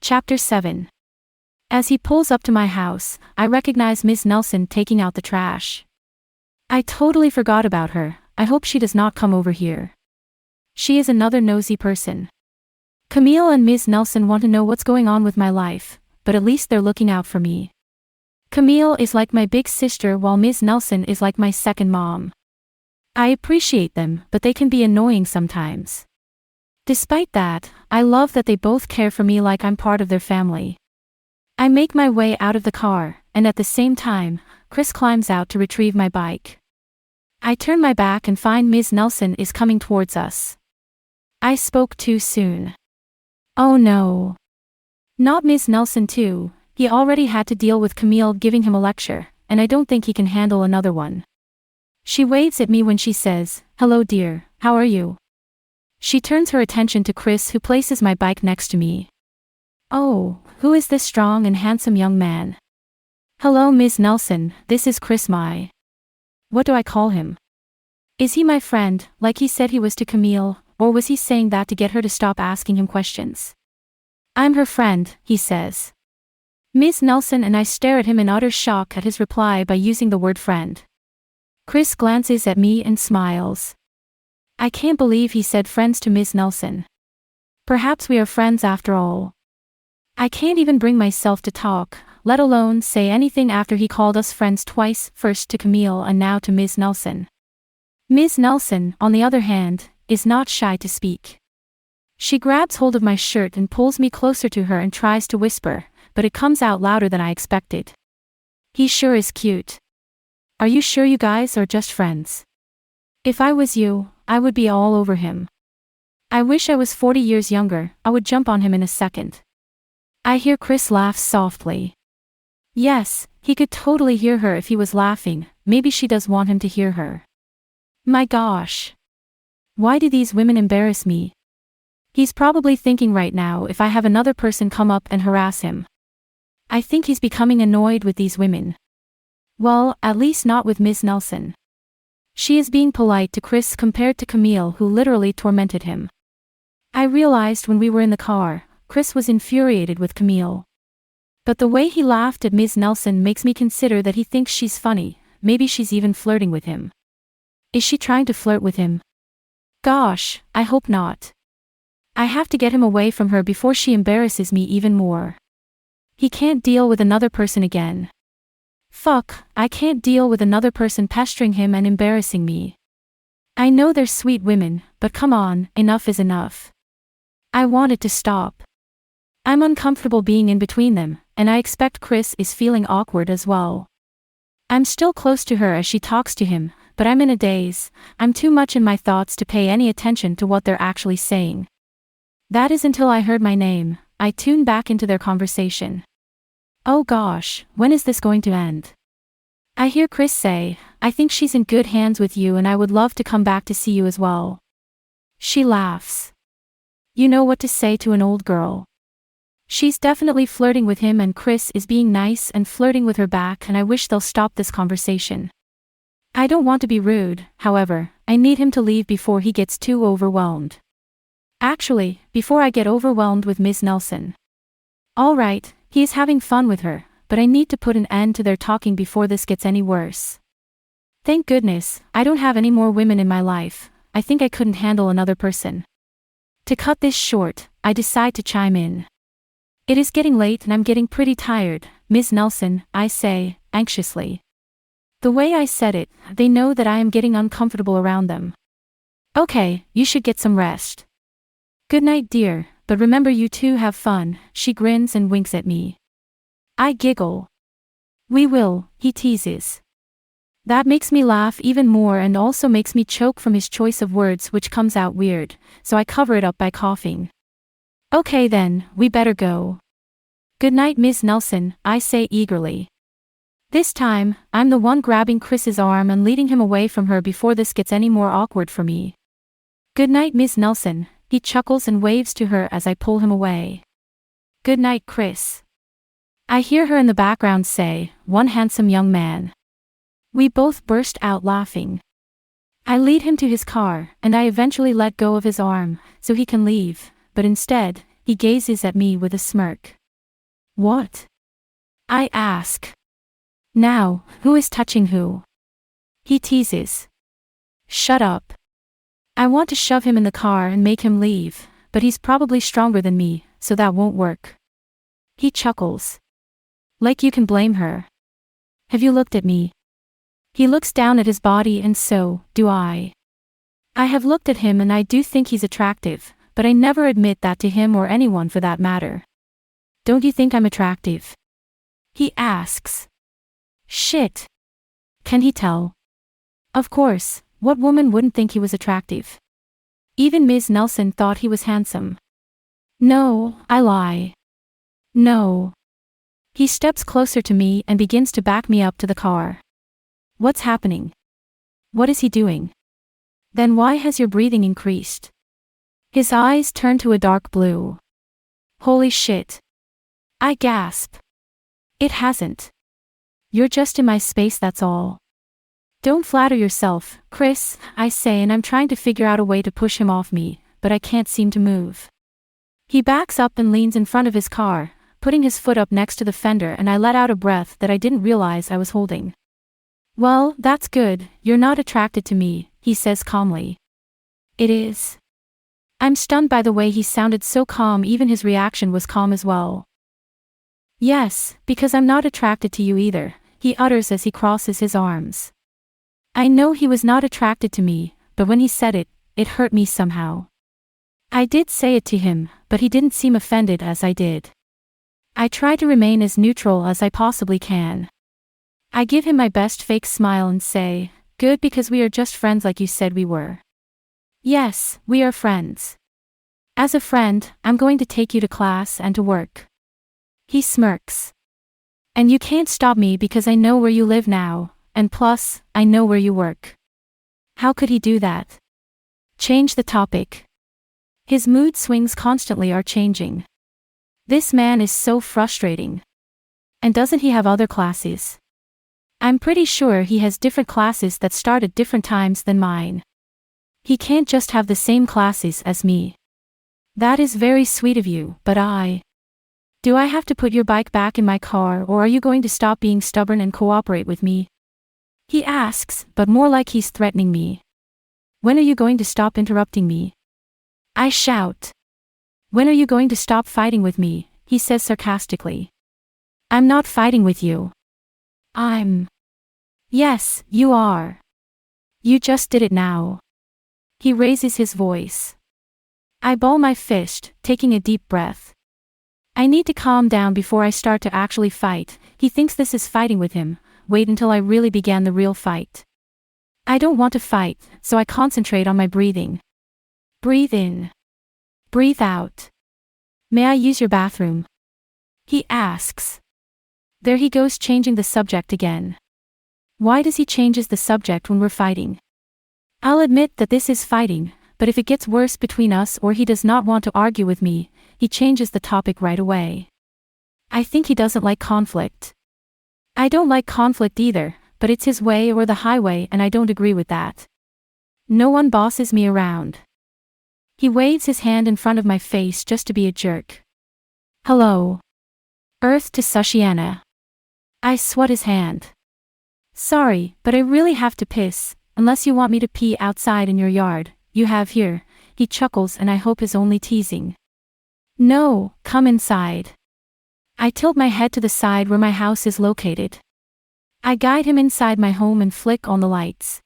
Chapter 7. As he pulls up to my house, I recognize Ms. Nelson taking out the trash. I totally forgot about her. I hope she does not come over here. She is another nosy person. Camille and Ms. Nelson want to know what's going on with my life, but at least they're looking out for me. Camille is like my big sister while Ms. Nelson is like my second mom. I appreciate them, but they can be annoying sometimes. Despite that, I love that they both care for me like I'm part of their family. I make my way out of the car, and at the same time, Chris climbs out to retrieve my bike. I turn my back and find Ms. Nelson is coming towards us. I spoke too soon. Oh no. Not Ms. Nelson too. He already had to deal with Camille giving him a lecture, and I don't think he can handle another one. She waves at me when she says, "Hello dear, how are you?" She turns her attention to Chris, who places my bike next to me. Oh, who is this strong and handsome young man? Hello Ms. Nelson, this is Chris What do I call him? Is he my friend, like he said he was to Camille, or was he saying that to get her to stop asking him questions? I'm her friend, he says. Ms. Nelson and I stare at him in utter shock at his reply by using the word friend. Chris glances at me and smiles. I can't believe he said friends to Ms. Nelson. Perhaps we are friends after all. I can't even bring myself to talk, let alone say anything after he called us friends twice, first to Camille and now to Ms. Nelson. Ms. Nelson, on the other hand, is not shy to speak. She grabs hold of my shirt and pulls me closer to her and tries to whisper, but it comes out louder than I expected. He sure is cute. Are you sure you guys are just friends? If I was you, I would be all over him. I wish I was 40 years younger, I would jump on him in a second. I hear Chris laugh softly. Yes, he could totally hear her if he was laughing, maybe she does want him to hear her. My gosh. Why do these women embarrass me? He's probably thinking right now if I have another person come up and harass him. I think he's becoming annoyed with these women. Well, at least not with Ms. Nelson. She is being polite to Chris compared to Camille, who literally tormented him. I realized when we were in the car, Chris was infuriated with Camille. But the way he laughed at Ms. Nelson makes me consider that he thinks she's funny, maybe she's even flirting with him. Is she trying to flirt with him? Gosh, I hope not. I have to get him away from her before she embarrasses me even more. He can't deal with another person again. Fuck, I can't deal with another person pestering him and embarrassing me. I know they're sweet women, but come on, enough is enough. I want it to stop. I'm uncomfortable being in between them, and I expect Chris is feeling awkward as well. I'm still close to her as she talks to him, but I'm in a daze. I'm too much in my thoughts to pay any attention to what they're actually saying. That is until I heard my name. I tuned back into their conversation. Oh gosh, when is this going to end? I hear Chris say, I think she's in good hands with you and I would love to come back to see you as well. She laughs. You know what to say to an old girl. She's definitely flirting with him and Chris is being nice and flirting with her back, and I wish they'll stop this conversation. I don't want to be rude, however, I need him to leave before he gets too overwhelmed. Actually, before I get overwhelmed with Ms. Nelson. Alright, he is having fun with her, but I need to put an end to their talking before this gets any worse. Thank goodness, I don't have any more women in my life. I think I couldn't handle another person. To cut this short, I decide to chime in. It is getting late and I'm getting pretty tired, Ms. Nelson, I say, anxiously. The way I said it, they know that I am getting uncomfortable around them. Okay, you should get some rest. Good night dear, but remember you two have fun, she grins and winks at me. I giggle. We will, he teases. That makes me laugh even more and also makes me choke from his choice of words, which comes out weird, so I cover it up by coughing. Okay then, we better go. Good night Ms. Nelson, I say eagerly. This time, I'm the one grabbing Chris's arm and leading him away from her before this gets any more awkward for me. Good night Ms. Nelson, he chuckles and waves to her as I pull him away. Good night Chris. I hear her in the background say, one handsome young man. We both burst out laughing. I lead him to his car, and I eventually let go of his arm, so he can leave, but instead, he gazes at me with a smirk. What? I ask. Now, who is touching who? He teases. Shut up. I want to shove him in the car and make him leave, but he's probably stronger than me, so that won't work. He chuckles. Like you can blame her. Have you looked at me? He looks down at his body and so, do I. I have looked at him and I do think he's attractive, but I never admit that to him or anyone for that matter. Don't you think I'm attractive? He asks. Shit. Can he tell? Of course, what woman wouldn't think he was attractive? Even Ms. Nelson thought he was handsome. No, I lie. No. He steps closer to me and begins to back me up to the car. What's happening? What is he doing? Then why has your breathing increased? His eyes turn to a dark blue. Holy shit. I gasp. It hasn't. You're just in my space, that's all. Don't flatter yourself, Chris, I say, and I'm trying to figure out a way to push him off me, but I can't seem to move. He backs up and leans in front of his car, putting his foot up next to the fender, and I let out a breath that I didn't realize I was holding. Well, that's good, you're not attracted to me, he says calmly. It is. I'm stunned by the way he sounded so calm, even his reaction was calm as well. Yes, because I'm not attracted to you either, he utters as he crosses his arms. I know he was not attracted to me, but when he said it, it hurt me somehow. I did say it to him, but he didn't seem offended as I did. I try to remain as neutral as I possibly can. I give him my best fake smile and say, good, because we are just friends like you said we were. Yes, we are friends. As a friend, I'm going to take you to class and to work. He smirks. And you can't stop me because I know where you live now, and plus, I know where you work. How could he do that? Change the topic. His mood swings constantly are changing. This man is so frustrating. And doesn't he have other classes? I'm pretty sure he has different classes that start at different times than mine. He can't just have the same classes as me. That is very sweet of you, but do I have to put your bike back in my car, or are you going to stop being stubborn and cooperate with me? He asks, but more like he's threatening me. When are you going to stop interrupting me? I shout. When are you going to stop fighting with me? He says sarcastically. I'm not fighting with you. Yes, you are. You just did it now. He raises his voice. I ball my fist, taking a deep breath. I need to calm down before I start to actually fight. He thinks this is fighting with him. Wait until I really begin the real fight. I don't want to fight, so I concentrate on my breathing. Breathe in. Breathe out. May I use your bathroom? He asks. There he goes, changing the subject again. Why does he changes the subject when we're fighting? I'll admit that this is fighting, but if it gets worse between us or he does not want to argue with me, he changes the topic right away. I think he doesn't like conflict. I don't like conflict either, but it's his way or the highway, and I don't agree with that. No one bosses me around. He waves his hand in front of my face just to be a jerk. Hello. Earth to Sushiana. I swat his hand. Sorry, but I really have to piss, unless you want me to pee outside in your yard, you have here. He chuckles, and I hope is only teasing. No, come inside. I tilt my head to the side where my house is located. I guide him inside my home and flick on the lights.